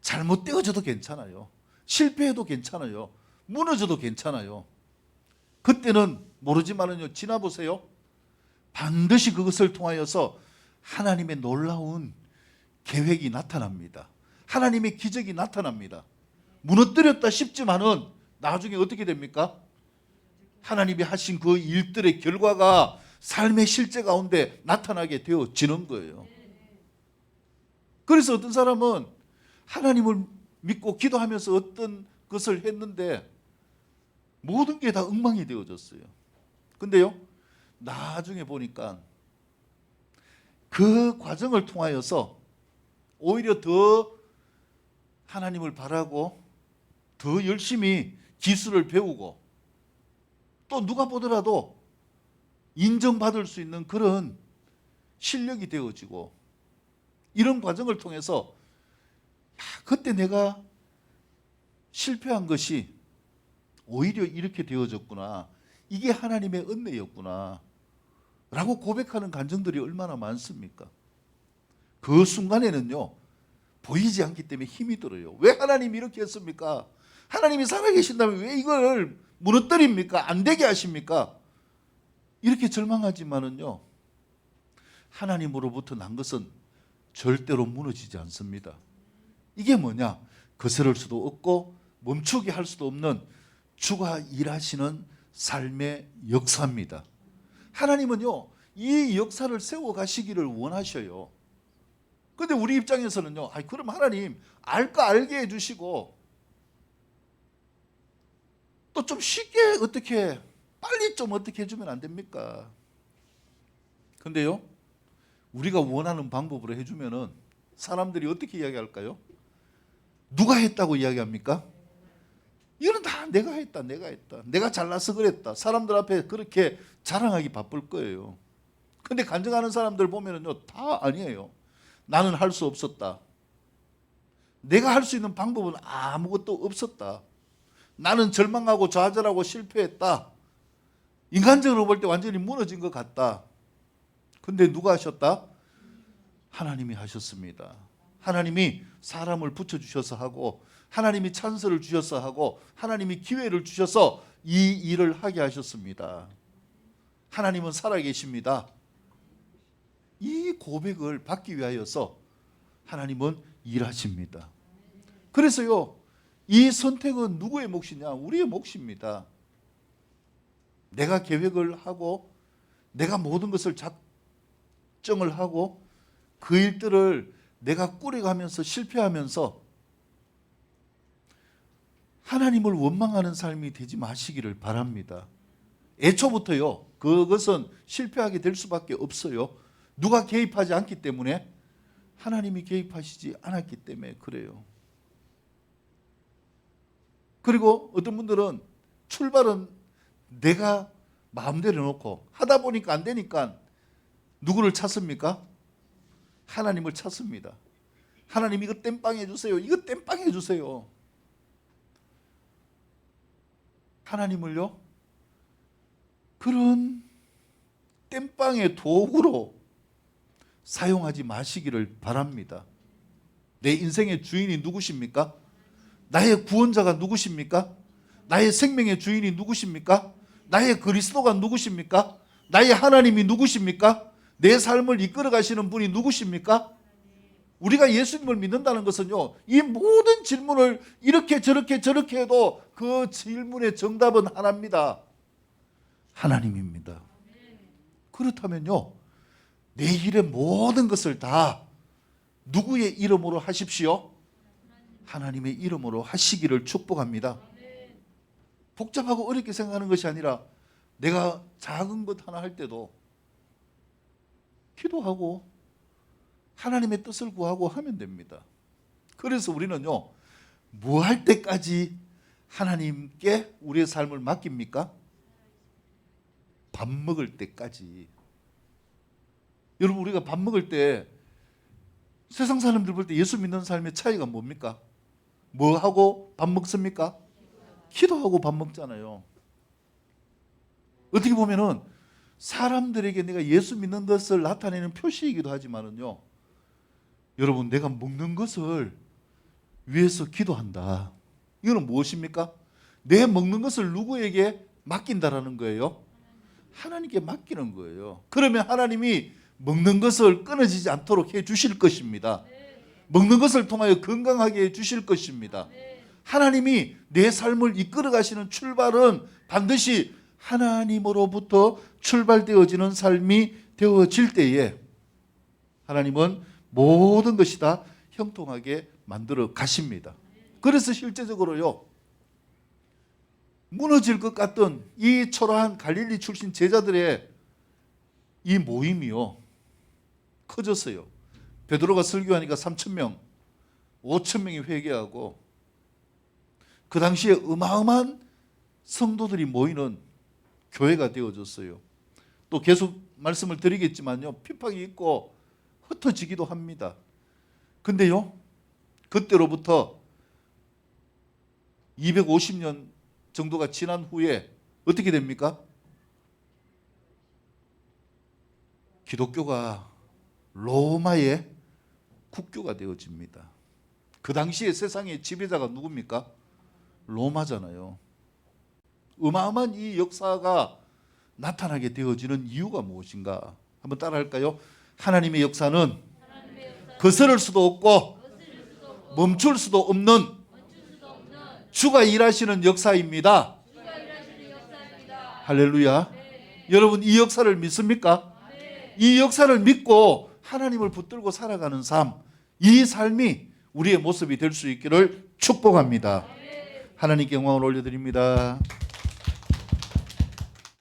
잘못되어져도 괜찮아요. 실패해도 괜찮아요. 무너져도 괜찮아요. 그때는 모르지만은요, 지나보세요. 반드시 그것을 통하여서 하나님의 놀라운 계획이 나타납니다. 하나님의 기적이 나타납니다. 무너뜨렸다 싶지만은 나중에 어떻게 됩니까? 하나님이 하신 그 일들의 결과가 삶의 실제 가운데 나타나게 되어지는 거예요. 그래서 어떤 사람은 하나님을 믿고 기도하면서 어떤 것을 했는데 모든 게 다 엉망이 되어졌어요. 근데요, 나중에 보니까 그 과정을 통하여서 오히려 더 하나님을 바라고 더 열심히 기술을 배우고 또 누가 보더라도 인정받을 수 있는 그런 실력이 되어지고, 이런 과정을 통해서 그때 내가 실패한 것이 오히려 이렇게 되어졌구나, 이게 하나님의 은혜였구나 라고 고백하는 간증들이 얼마나 많습니까? 그 순간에는요, 보이지 않기 때문에 힘이 들어요. 왜 하나님이 이렇게 했습니까? 하나님이 살아계신다면 왜 이걸 무너뜨립니까? 안 되게 하십니까? 이렇게 절망하지만은요, 하나님으로부터 난 것은 절대로 무너지지 않습니다. 이게 뭐냐? 거스를 수도 없고 멈추게 할 수도 없는 주가 일하시는 삶의 역사입니다. 하나님은요, 이 역사를 세워가시기를 원하셔요. 그런데 우리 입장에서는요, 그럼 하나님 알까 알게 해주시고 또 좀 쉽게 어떻게 빨리 좀 어떻게 해주면 안 됩니까? 근데요, 우리가 원하는 방법으로 해주면은 사람들이 어떻게 이야기할까요? 누가 했다고 이야기합니까? 이거는 다 내가 했다, 내가 했다, 내가 잘나서 그랬다, 사람들 앞에 그렇게 자랑하기 바쁠 거예요. 근데 간증하는 사람들 보면은요, 다 아니에요. 나는 할 수 없었다. 내가 할 수 있는 방법은 아무것도 없었다. 나는 절망하고 좌절하고 실패했다. 인간적으로 볼 때 완전히 무너진 것 같다. 근데 누가 하셨다? 하나님이 하셨습니다. 하나님이 사람을 붙여주셔서 하고, 하나님이 찬스를 주셔서 하고, 하나님이 기회를 주셔서 이 일을 하게 하셨습니다. 하나님은 살아계십니다. 이 고백을 받기 위하여서 하나님은 일하십니다. 그래서요, 이 선택은 누구의 몫이냐? 우리의 몫입니다. 내가 계획을 하고 내가 모든 것을 작정을 하고 그 일들을 내가 꾸려가면서 실패하면서 하나님을 원망하는 삶이 되지 마시기를 바랍니다. 애초부터요. 그것은 실패하게 될 수밖에 없어요. 누가 개입하지 않기 때문에, 하나님이 개입하시지 않았기 때문에 그래요. 그리고 어떤 분들은 출발은 내가 마음대로 놓고 하다 보니까 안 되니까 누구를 찾습니까? 하나님을 찾습니다. 하나님 이거 땜빵 해주세요. 이거 땜빵 해주세요. 하나님을요, 그런 땜빵의 도구로 사용하지 마시기를 바랍니다. 내 인생의 주인이 누구십니까? 나의 구원자가 누구십니까? 나의 생명의 주인이 누구십니까? 나의 그리스도가 누구십니까? 나의 하나님이 누구십니까? 내 삶을 이끌어 가시는 분이 누구십니까? 우리가 예수님을 믿는다는 것은요, 이 모든 질문을 이렇게 저렇게 저렇게 해도 그 질문의 정답은 하나입니다. 하나님입니다. 그렇다면요, 내 일의 모든 것을 다 누구의 이름으로 하십시오? 하나님의 이름으로 하시기를 축복합니다. 복잡하고 어렵게 생각하는 것이 아니라 내가 작은 것 하나 할 때도 기도하고 하나님의 뜻을 구하고 하면 됩니다. 그래서 우리는요, 뭐 할 때까지 하나님께 우리의 삶을 맡깁니까? 밥 먹을 때까지. 여러분, 우리가 밥 먹을 때 세상 사람들 볼 때 예수 믿는 삶의 차이가 뭡니까? 뭐 하고 밥 먹습니까? 기도하고 밥 먹잖아요. 어떻게 보면은 사람들에게 내가 예수 믿는 것을 나타내는 표시이기도 하지만은요, 여러분, 내가 먹는 것을 위해서 기도한다. 이거는 무엇입니까? 내 먹는 것을 누구에게 맡긴다라는 거예요? 하나님께 맡기는 거예요. 그러면 하나님이 먹는 것을 끊어지지 않도록 해 주실 것입니다. 먹는 것을 통하여 건강하게 해 주실 것입니다. 하나님이 내 삶을 이끌어 가시는 출발은 반드시 하나님으로부터 출발되어지는 삶이 되어질 때에 하나님은 모든 것이 다 형통하게 만들어 가십니다. 그래서 실제적으로요, 무너질 것 같던 이 초라한 갈릴리 출신 제자들의 이 모임이요, 커졌어요. 베드로가 설교하니까 3,000명, 5,000명이 회개하고, 그 당시에 어마어마한 성도들이 모이는 교회가 되어졌어요. 또 계속 말씀을 드리겠지만요, 핍박이 있고 흩어지기도 합니다. 근데요, 그때로부터 250년 정도가 지난 후에 어떻게 됩니까? 기독교가 로마의 국교가 되어집니다. 그 당시에 세상의 지배자가 누굽니까? 로마잖아요. 어마어마한 이 역사가 나타나게 되어지는 이유가 무엇인가? 한번 따라할까요? 하나님의 역사는 거스를 수도 없고 멈출 수도 없는 주가 일하시는 역사입니다. 할렐루야. 여러분, 이 역사를 믿습니까? 이 역사를 믿고 하나님을 붙들고 살아가는 삶, 이 삶이 우리의 모습이 될 수 있기를 축복합니다. 하나님께 영광을 올려드립니다.